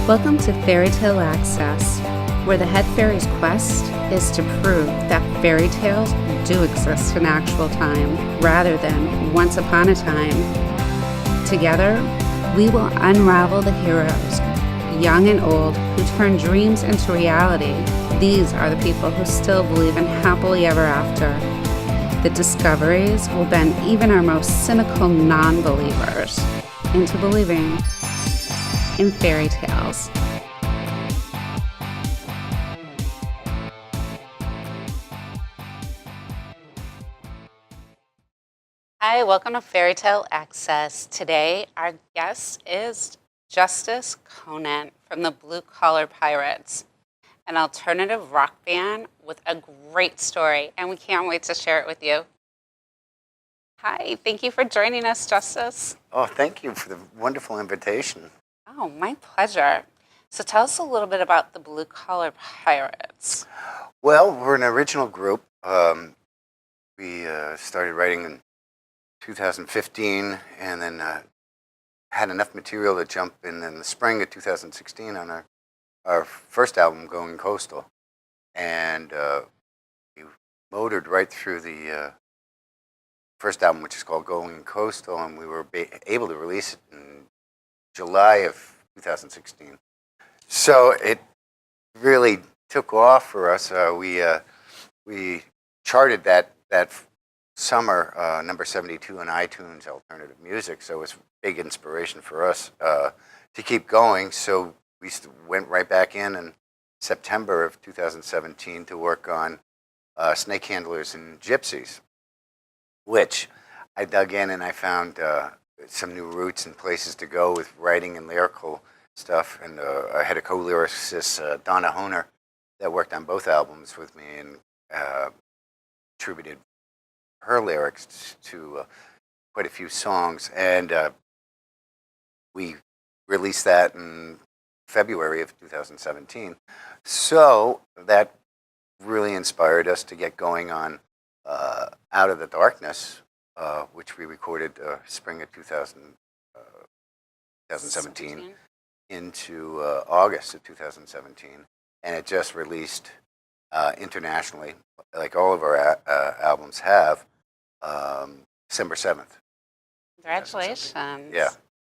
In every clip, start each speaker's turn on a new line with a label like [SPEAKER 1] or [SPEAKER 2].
[SPEAKER 1] Welcome to Fairytale Access, where the head fairy's quest is to prove that fairy tales do exist in actual time, rather than once upon a time. Together, we will unravel the heroes, young and old, who turn dreams into reality. These are the people who still believe in happily ever after. The discoveries will bend even our most cynical non-believers into believing in fairy tales. Hi, welcome to Fairytale Access. Today, our guest is Justus Conant from the Blue Collar Pirates, an alternative rock band with a great story, and we can't wait to share it with you. Hi, thank you for joining us, Justus.
[SPEAKER 2] Oh, thank you for the wonderful invitation.
[SPEAKER 1] Oh, my pleasure. So tell us a little bit about the Blue Collar Pirates.
[SPEAKER 2] Well, we're an original group. We started writing in 2015 and then had enough material to jump in the spring of 2016 on our first album, Going Coastal. And we motored right through the first album, which is called Going Coastal, and we were able to release it in July of 2016. So it really took off for us. We charted that summer number 72 on iTunes alternative music, so it was big inspiration for us to keep going. So we went right back in September of 2017 to work on Snake Handlers and Gypsies, which I dug in and I found some new routes and places to go with writing and lyrical stuff. And I had a co-lyricist, Donna Honer, that worked on both albums with me and attributed her lyrics to quite a few songs. And we released that in February of 2017. So that really inspired us to get going on Out of the Darkness, which we recorded spring of 2017 into August of 2017. And it just released internationally, like all of our albums have, December 7th.
[SPEAKER 1] Congratulations.
[SPEAKER 2] Yeah,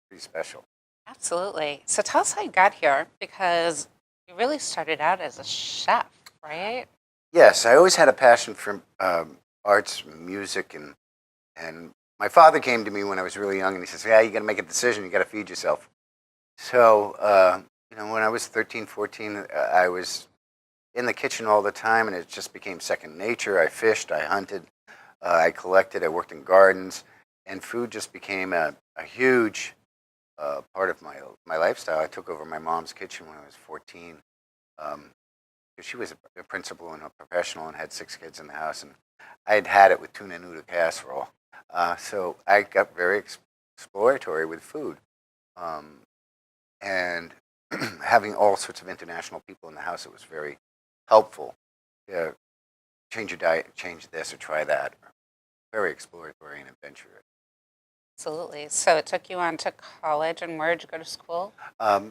[SPEAKER 2] pretty special.
[SPEAKER 1] Absolutely. So tell us how you got here, because you really started out as a chef, right?
[SPEAKER 2] Yes, I always had a passion for arts, music, and my father came to me when I was really young, and he says, "Yeah, you got to make a decision. You got to feed yourself." So, when I was 13, 14, I was in the kitchen all the time, and it just became second nature. I fished, I hunted, I collected, I worked in gardens, and food just became a huge part of my lifestyle. I took over my mom's kitchen when I was 14. She was a principal and a professional and had 6 kids in the house, and I had it with tuna noodle casserole. So I got very exploratory with food. And having all sorts of international people in the house, it was very helpful. Yeah, change your diet, change this or try that. Very exploratory and adventurous.
[SPEAKER 1] Absolutely. So it took you on to college, and where did you go to school?
[SPEAKER 2] I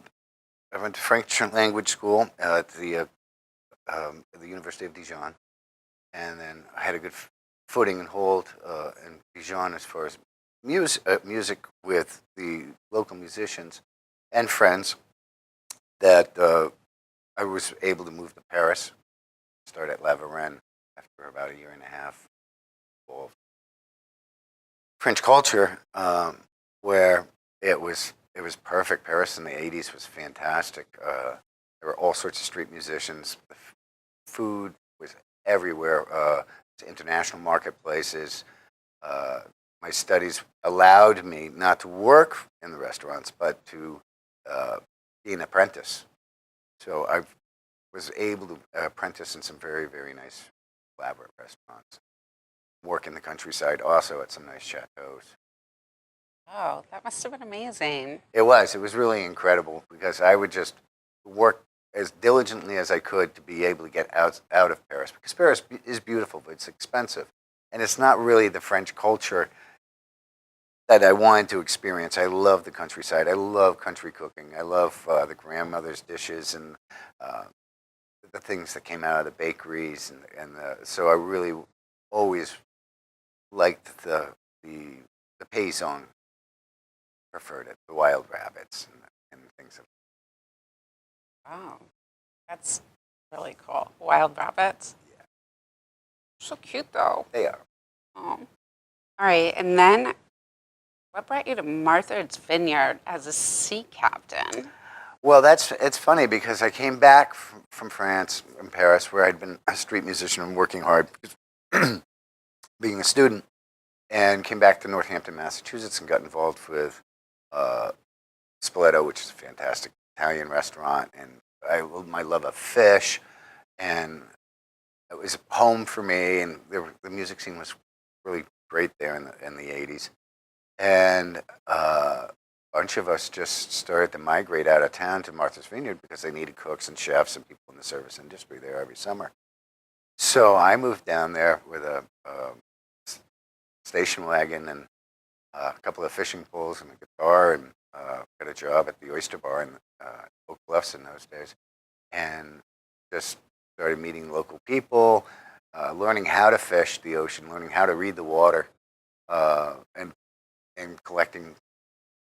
[SPEAKER 2] went to French language school at the University of Dijon, and then I had a good footing and hold in Dijon as far as music with the local musicians and friends, that I was able to move to Paris, start at La Varenne after about a year and a half of French culture, where it was perfect. Paris in the 80s was fantastic. There were all sorts of street musicians. The food was everywhere. International marketplaces. My studies allowed me not to work in the restaurants, but to be an apprentice. So I was able to apprentice in some very, very nice, elaborate restaurants. Work in the countryside also at some nice chateaus.
[SPEAKER 1] Oh, that must have been amazing.
[SPEAKER 2] It was really incredible, because I would just work as diligently as I could to be able to get out of Paris, because Paris is beautiful, but it's expensive. And it's not really the French culture that I wanted to experience. I love the countryside. I love country cooking. I love the grandmother's dishes and uh, the things that came out of the bakeries, so I really always liked the paysan, preferred it, the wild rabbits and things.
[SPEAKER 1] Wow, that's really cool. Wild rabbits.
[SPEAKER 2] Yeah,
[SPEAKER 1] So cute, though.
[SPEAKER 2] they are.
[SPEAKER 1] Oh. All right, and then what brought you to Martha's Vineyard as a sea captain?
[SPEAKER 2] Well, it's funny because I came back from France, in Paris, where I'd been a street musician and working hard, being a student, and came back to Northampton, Massachusetts, and got involved with uh, Spoleto, which is a fantastic Italian restaurant, and my love of fish, and it was home for me, and the music scene was really great there in the 80s. And a bunch of us just started to migrate out of town to Martha's Vineyard because they needed cooks and chefs and people in the service industry there every summer. So I moved down there with a station wagon and a couple of fishing poles and a guitar, and got a job at the Oyster Bar in Oak Bluffs in those days, and just started meeting local people, learning how to fish the ocean, learning how to read the water, and collecting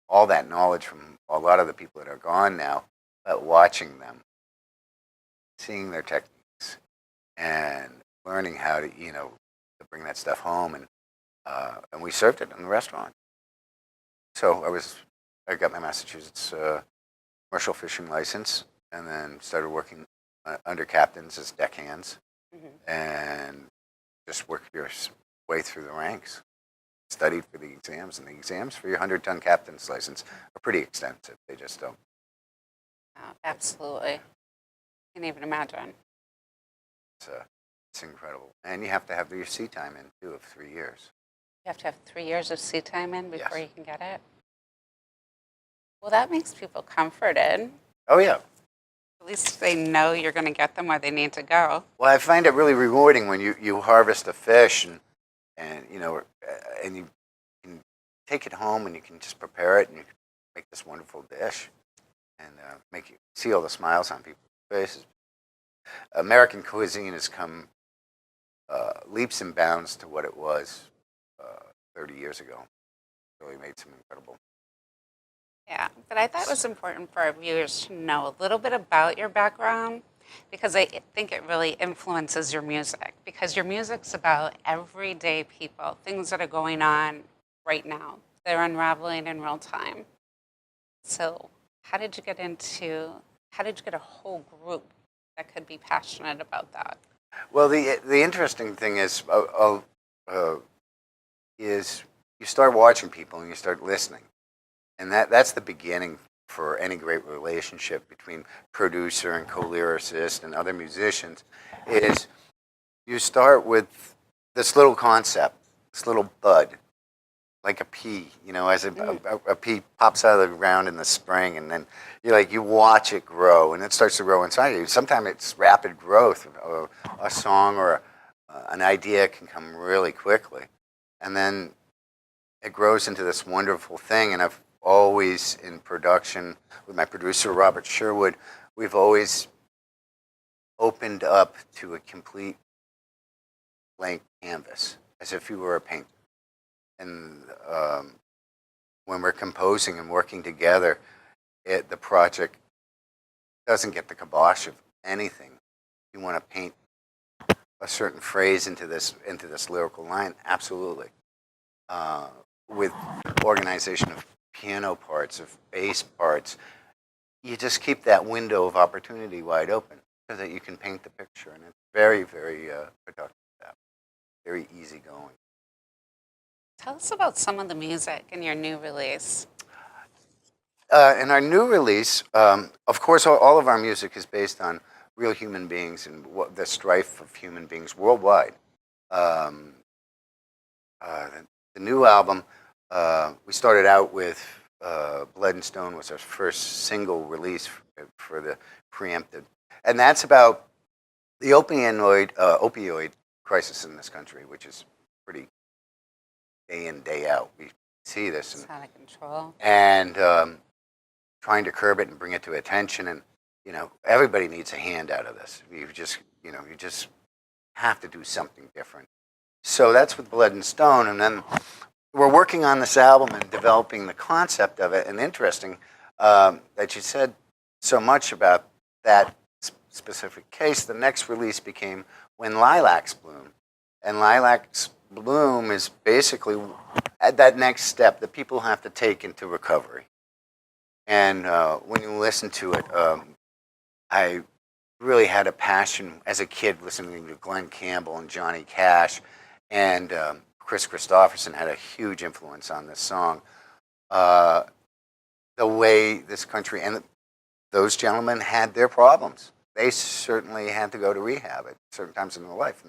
[SPEAKER 2] all that knowledge from a lot of the people that are gone now, but watching them, seeing their techniques, and learning how to to bring that stuff home, and we served it in the restaurant. So I got my Massachusetts commercial fishing license, and then started working under captains as deckhands, and just worked your way through the ranks. Studied for the exams, and the exams for your 100-ton captain's license are pretty extensive. They just don't.
[SPEAKER 1] Oh, absolutely. Can't even imagine.
[SPEAKER 2] It's incredible, and you have to have your sea time in too of 3 years.
[SPEAKER 1] You have to have 3 years of sea time in before
[SPEAKER 2] Yes.
[SPEAKER 1] you can get it. Well, that makes people comforted.
[SPEAKER 2] Oh yeah.
[SPEAKER 1] At least they know you're going to get them where they need to go.
[SPEAKER 2] Well, I find it really rewarding when you harvest a fish and and you can take it home and you can just prepare it and you can make this wonderful dish and make you see all the smiles on people's faces. American cuisine has come leaps and bounds to what it was 30 years ago. Really made some incredible.
[SPEAKER 1] Yeah, but I thought it was important for our viewers to know a little bit about your background because I think it really influences your music because your music's about everyday people, things that are going on right now. They're unraveling in real time. So how did you get a whole group that could be passionate about that?
[SPEAKER 2] Well, the interesting thing is you start watching people and you start listening. And that's the beginning for any great relationship between producer and co-lyricist and other musicians, is you start with this little concept, this little bud, like a pea, as a pea pops out of the ground in the spring, and then you watch it grow, and it starts to grow inside you. Sometimes it's rapid growth. A song or an idea can come really quickly, and then it grows into this wonderful thing. And I've always, in production with my producer Robert Sherwood, we've always opened up to a complete blank canvas, as if you were a painter. And when we're composing and working together, the project doesn't get the kibosh of anything. You want to paint a certain phrase into this lyrical line, absolutely. With organization of piano parts, of bass parts, you just keep that window of opportunity wide open so that you can paint the picture, and it's very, very productive. Very easygoing.
[SPEAKER 1] Tell us about some of the music in your new release.
[SPEAKER 2] In our new release, of course, all of our music is based on real human beings and the strife of human beings worldwide. The new album, we started out with Blood and Stone was our first single release for the preempted. And that's about the opioid crisis in this country, which is pretty day in, day out. We see this.
[SPEAKER 1] It's out of control.
[SPEAKER 2] And trying to curb it and bring it to attention. And, you know, everybody needs a hand out of this. You just have to do something different. So that's with Blood and Stone. And then we're working on this album and developing the concept of it. And interesting that you said so much about that specific case. The next release became When Lilacs Bloom. And Lilacs Bloom is basically at that next step that people have to take into recovery. And when you listen to it, I really had a passion as a kid listening to Glenn Campbell and Johnny Cash, and Kris Kristofferson had a huge influence on this song. The way this country and those gentlemen had their problems. They certainly had to go to rehab at certain times in their life,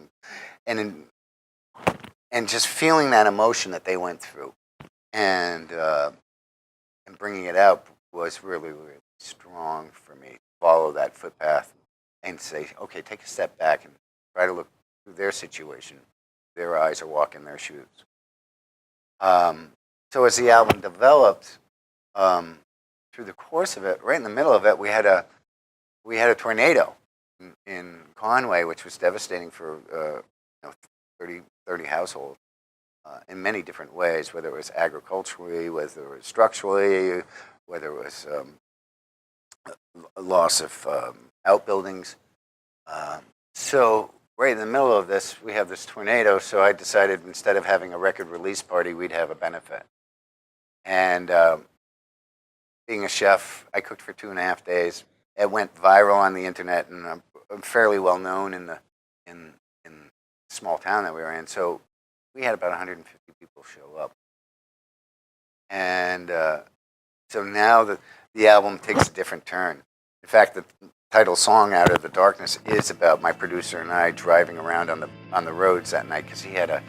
[SPEAKER 2] and just feeling that emotion that they went through, and bringing it out was really, really strong for me. To follow that footpath and say, okay, take a step back and try to look through their situation, their eyes, or walk in their shoes. So as the album developed, through the course of it, right in the middle of it, we had a tornado in Conway, which was devastating for 30 households in many different ways, whether it was agriculturally, whether it was structurally, whether it was a loss of outbuildings. So right in the middle of this, we have this tornado, so I decided instead of having a record release party, we'd have a benefit. And being a chef, I cooked for 2.5 days. It went viral on the internet, and I'm fairly well known in the small town that we were in. So we had about 150 people show up. And so now the album takes a different turn. In fact, the title song, Out of the Darkness, is about my producer and I driving around on the roads that night, because he had a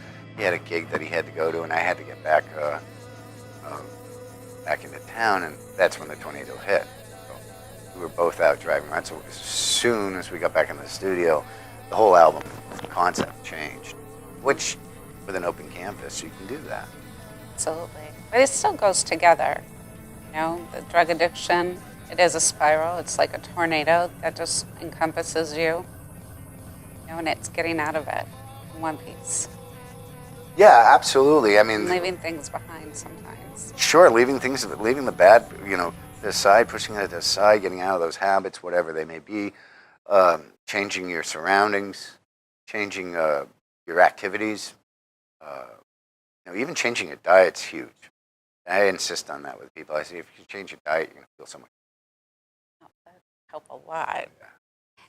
[SPEAKER 2] gig that he had to go to, and I had to get back into town, and that's when the tornado hit. So we were both out driving around. So as soon as we got back in the studio, the whole album concept changed, which with an open canvas, you can do that.
[SPEAKER 1] Absolutely. But it still goes together. You know, the drug addiction, it is a spiral. It's like a tornado that just encompasses you. You know, and it's getting out of it in one piece.
[SPEAKER 2] Yeah, absolutely. I mean,
[SPEAKER 1] and leaving things behind sometimes.
[SPEAKER 2] Sure, leaving the bad, aside, pushing it aside, getting out of those habits, whatever they may be, changing your surroundings, changing your activities, even changing your diet's huge. I insist on that with people. I say, if you change your diet, you're going to feel so much.
[SPEAKER 1] That help a lot. Yeah.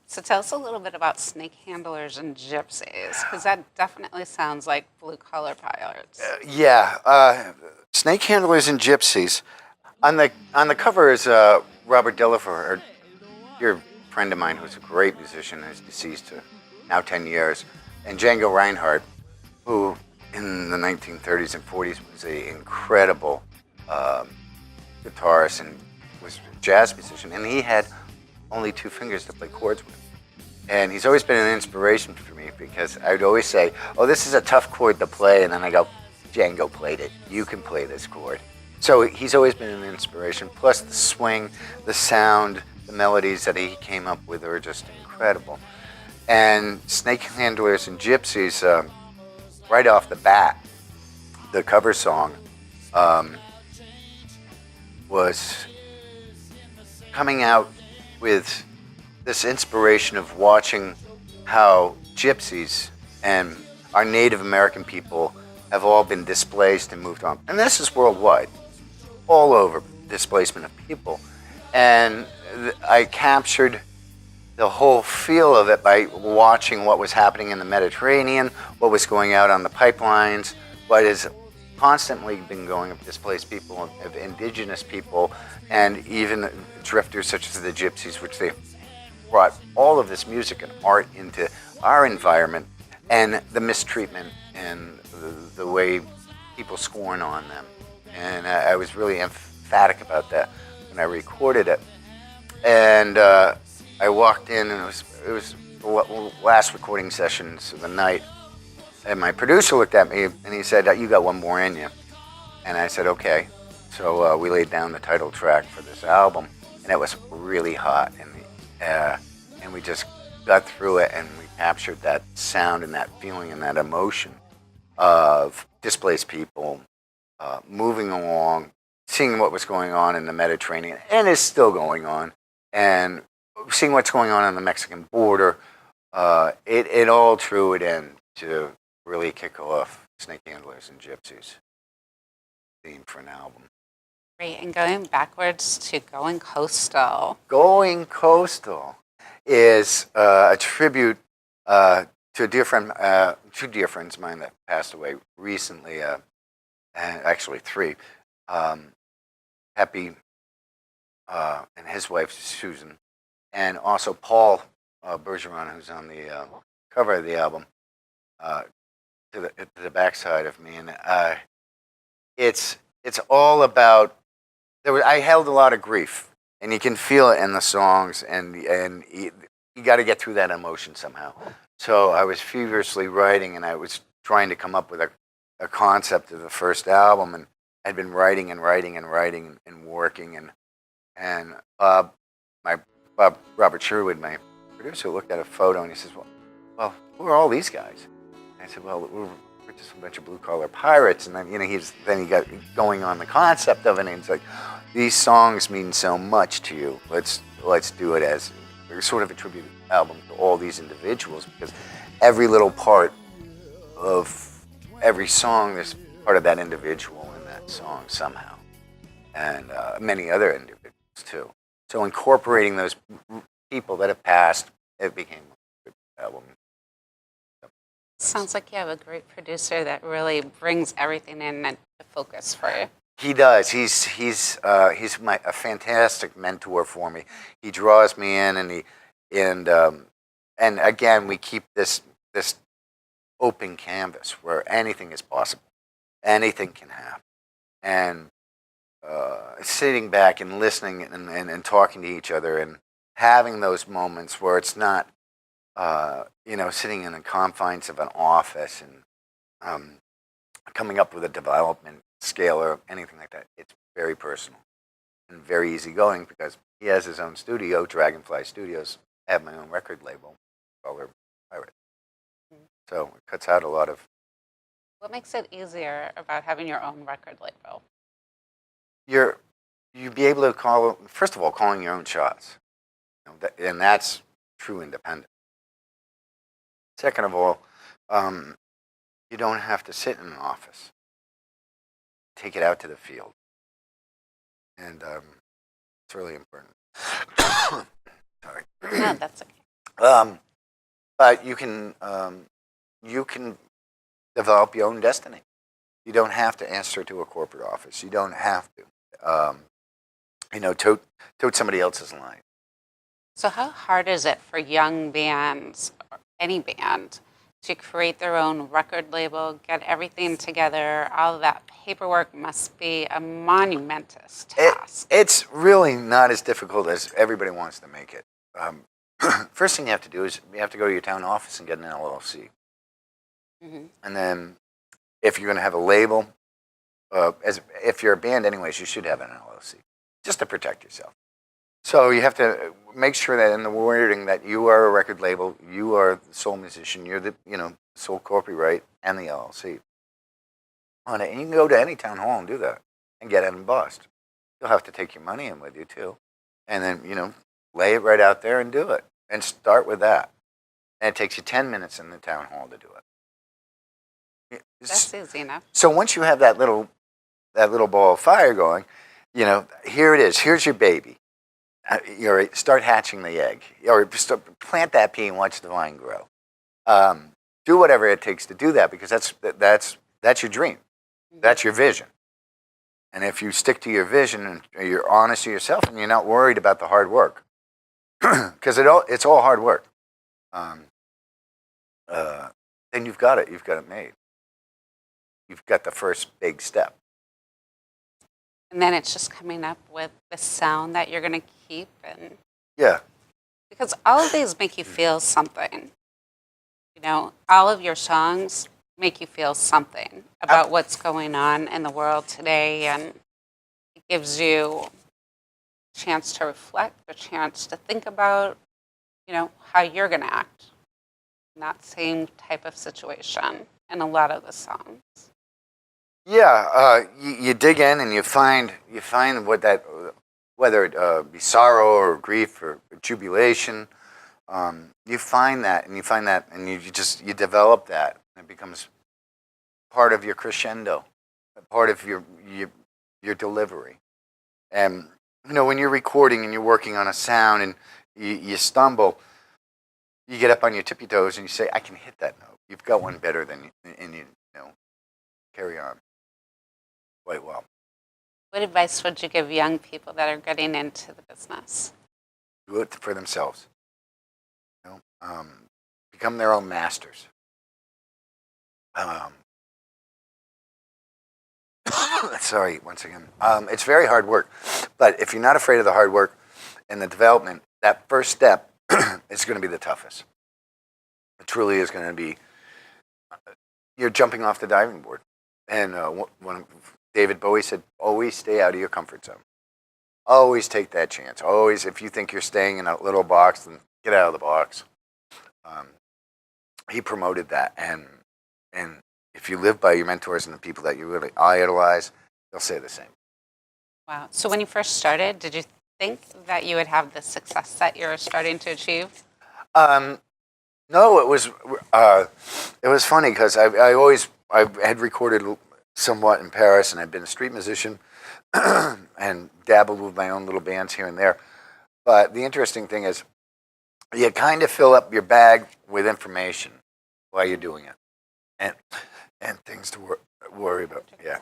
[SPEAKER 1] So tell us a little bit about Snake Handlers and Gypsies, because that definitely sounds like blue collar pilots.
[SPEAKER 2] Snake Handlers and Gypsies. On the cover is Robert Delafer, a dear friend of mine who's a great musician, who's deceased now 10 years, and Django Reinhardt, who in the 1930s and 40s was an incredible guitarist and was a jazz musician, and he had only 2 fingers to play chords with. And he's always been an inspiration for me, because I'd always say, oh, this is a tough chord to play, and then I go, Django played it. You can play this chord. So he's always been an inspiration. Plus the swing, the sound, the melodies that he came up with are just incredible. And Snake Handlers and Gypsies, right off the bat, the cover song was coming out with this inspiration of watching how gypsies and our Native American people have all been displaced and moved on. And this is worldwide, all over, displacement of people. And I captured the whole feel of it by watching what was happening in the Mediterranean, what was going out on the pipelines, what has constantly been going of displaced people, of indigenous people, and even drifters such as the Gypsies, which they brought all of this music and art into our environment, and the mistreatment and the way people scorn on them. And I was really emphatic about that when I recorded it. And I walked in, and it was the last recording sessions of the night, and my producer looked at me and he said, "You got one more in you." And I said, okay. So we laid down the title track for this album, and it was really hot, and we just got through it, and we captured that sound and that feeling and that emotion of displaced people moving along, seeing what was going on in the Mediterranean, and is still going on, and seeing what's going on the Mexican border. It all drew it in to really kick off Snake Handlers and Gypsies theme for an album.
[SPEAKER 1] Great, and going backwards to Going Coastal.
[SPEAKER 2] Going Coastal is a tribute to a dear friend, two dear friends of mine that passed away recently, and actually three. Pepe and his wife Susan, and also Paul Bergeron, who's on the cover of the album, to the backside of me, and it's all about. I held a lot of grief, and you can feel it in the songs, and you got to get through that emotion somehow. So I was feverishly writing, and I was trying to come up with a concept of the first album, and I'd been writing and writing and writing and working, and Robert Sherwood, my producer, looked at a photo and he says, well, who are all these guys? And I said, well, we're just a bunch of blue-collar pirates. And then, he got going on the concept of it, and he's like, these songs mean so much to you. Let's do it as sort of a tribute album to all these individuals, because every little part of every song, there's part of that individual in that song somehow, and many other individuals too. So incorporating those people that have passed, it became a good album.
[SPEAKER 1] Sounds like you have a great producer that really brings everything in into focus for you.
[SPEAKER 2] He does. He's a fantastic mentor for me. He draws me in, and again, we keep this open canvas where anything is possible, anything can happen, and sitting back and listening and talking to each other and having those moments where it's not, sitting in the confines of an office and coming up with a development scale or anything like that. It's very personal and very easygoing because he has his own studio, Dragonfly Studios. I have my own record label, called Pirate. So it cuts out a lot of.
[SPEAKER 1] What makes it easier about having your own record label?
[SPEAKER 2] You'd be able to calling your own shots, and that's true independence. Second of all, you don't have to sit in an office. Take it out to the field, and it's really important. Sorry.
[SPEAKER 1] No, that's okay.
[SPEAKER 2] But you can develop your own destiny. You don't have to answer to a corporate office. You don't have to, tote somebody else's line.
[SPEAKER 1] So how hard is it for young bands, or any band, to create their own record label, get everything together? All of that paperwork must be a monumentous task.
[SPEAKER 2] It's really not as difficult as everybody wants to make it. First thing you have to do is you have to go to your town office and get an LLC. Mm-hmm. And then if you're going to have a label, if you're a band anyways, you should have an LLC, just to protect yourself. So you have to make sure that in the wording that you are a record label, you are the sole musician, you're the sole copyright and the LLC on it. And you can go to any town hall and do that and get it embossed. You'll have to take your money in with you too. And then, lay it right out there and do it. And start with that. And it takes you 10 minutes in the town hall to do it.
[SPEAKER 1] That's easy enough.
[SPEAKER 2] So once you have that little ball of fire going, here it is. Here's your baby. Start hatching the egg, or plant that pea and watch the vine grow. Do whatever it takes to do that, because that's your dream. That's your vision. And if you stick to your vision and you're honest to yourself and you're not worried about the hard work, because it's all hard work, then you've got it. You've got it made. You've got the first big step.
[SPEAKER 1] And then it's just coming up with the sound that you're going to keep. And
[SPEAKER 2] yeah.
[SPEAKER 1] Because all of these make you feel something. All of your songs make you feel something about what's going on in the world today, and it gives you a chance to reflect, a chance to think about, how you're going to act in that same type of situation in a lot of the songs.
[SPEAKER 2] Yeah, you dig in and you find what that, whether it be sorrow or grief or jubilation, you find that and you develop that. It becomes part of your crescendo, part of your delivery. And when you're recording and you're working on a sound and you stumble, you get up on your tippy toes and you say, "I can hit that note." You've got one better than you, and you carry on quite well.
[SPEAKER 1] What advice would you give young people that are getting into the business?
[SPEAKER 2] Do it for themselves. Become their own masters. Sorry, once again. It's very hard work, but if you're not afraid of the hard work and the development, that first step is going to be the toughest. It truly is going to be. You're jumping off the diving board, and when David Bowie said, "Always stay out of your comfort zone. Always take that chance. Always, if you think you're staying in a little box, then get out of the box." He promoted that, and if you live by your mentors and the people that you really idolize, they'll say the same.
[SPEAKER 1] Wow. So when you first started, did you think that you would have the success that you're starting to achieve?
[SPEAKER 2] No, it was funny because I had recorded somewhat in Paris, and I'd been a street musician and dabbled with my own little bands here and there. But the interesting thing is, you kind of fill up your bag with information while you're doing it, and things to worry about. Yeah,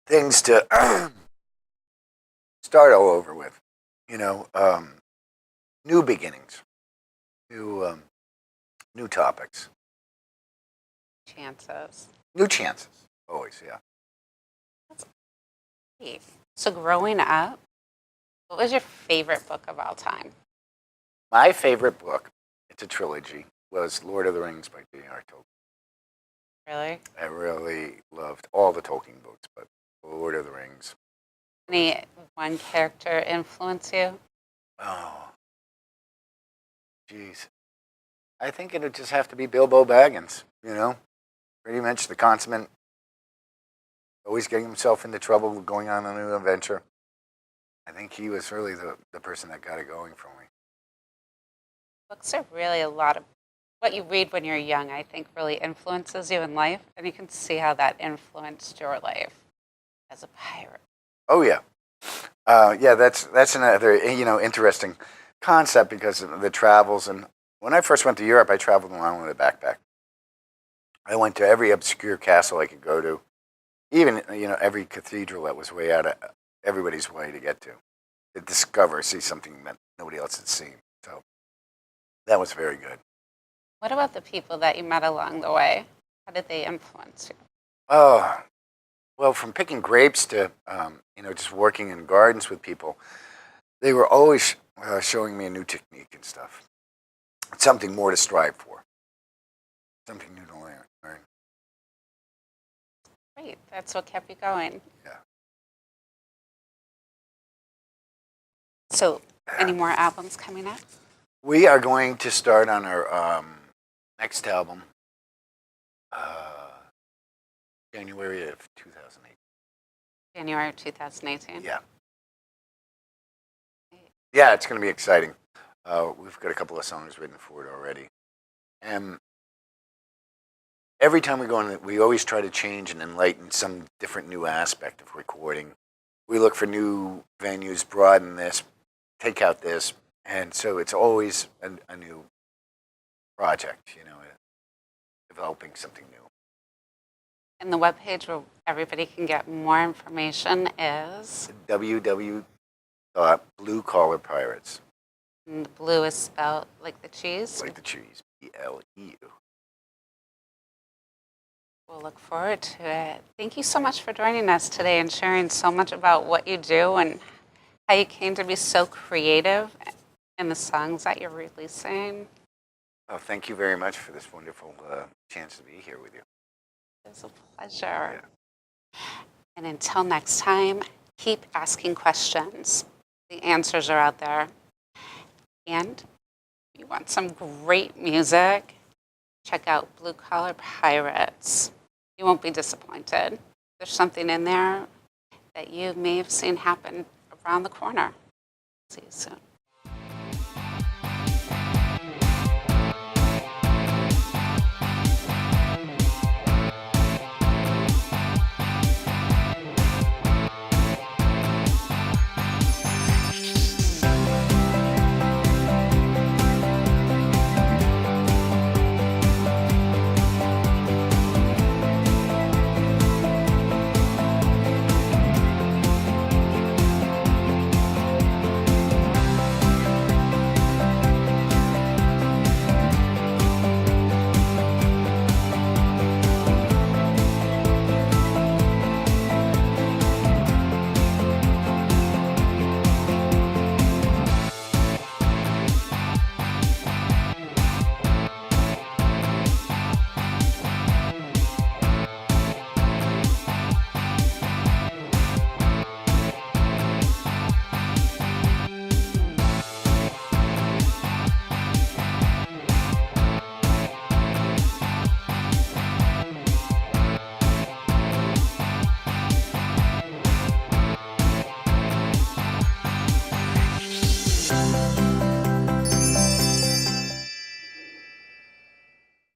[SPEAKER 2] things to start all over with. New beginnings, new topics,
[SPEAKER 1] Chances.
[SPEAKER 2] new chances. Always, yeah.
[SPEAKER 1] That's great. So growing up, what was your favorite book of all time?
[SPEAKER 2] My favorite book, it's a trilogy, was Lord of the Rings by J.R. Tolkien.
[SPEAKER 1] Really?
[SPEAKER 2] I really loved all the Tolkien books, but Lord of the Rings.
[SPEAKER 1] Any one character influence you?
[SPEAKER 2] Oh, jeez. I think it would just have to be Bilbo Baggins, Pretty much the consummate, always getting himself into trouble, going on a new adventure. I think he was really the person that got it going for me.
[SPEAKER 1] Books are really a lot of what you read when you're young, I think, really influences you in life, and you can see how that influenced your life as a pirate.
[SPEAKER 2] Oh yeah, yeah. That's another interesting concept because of the travels. And when I first went to Europe, I traveled around with a backpack. I went to every obscure castle I could go to, even every cathedral that was way out of everybody's way to get to see something that nobody else had seen. So that was very good.
[SPEAKER 1] What about the people that you met along the way? How did they influence you?
[SPEAKER 2] Oh, well, from picking grapes to just working in gardens with people, they were always showing me a new technique and stuff. Something more to strive for. Something new to learn.
[SPEAKER 1] Great. That's what kept you going.
[SPEAKER 2] Yeah.
[SPEAKER 1] So, any more albums coming up?
[SPEAKER 2] We are going to start on our next album, January of 2008.
[SPEAKER 1] January 2018?
[SPEAKER 2] Yeah. Yeah, it's going to be exciting. We've got a couple of songs written for it already. And every time we go in, we always try to change and enlighten some different new aspect of recording. We look for new venues, broaden this, take out this. And so it's always a new project, developing something new.
[SPEAKER 1] And the webpage where everybody can get more information is?
[SPEAKER 2] www.BleuCollarPirates.
[SPEAKER 1] And the blue is spelled like the cheese?
[SPEAKER 2] Like the cheese, BLEU.
[SPEAKER 1] We'll look forward to it. Thank you so much for joining us today and sharing so much about what you do and how you came to be so creative in the songs that you're releasing.
[SPEAKER 2] Oh, thank you very much for this wonderful chance to be here with you.
[SPEAKER 1] It's a pleasure. And until next time, keep asking questions. The answers are out there. And if you want some great music, check out Blue Collar Pirates. You won't be disappointed. There's something in there that you may have seen happen around the corner. See you soon.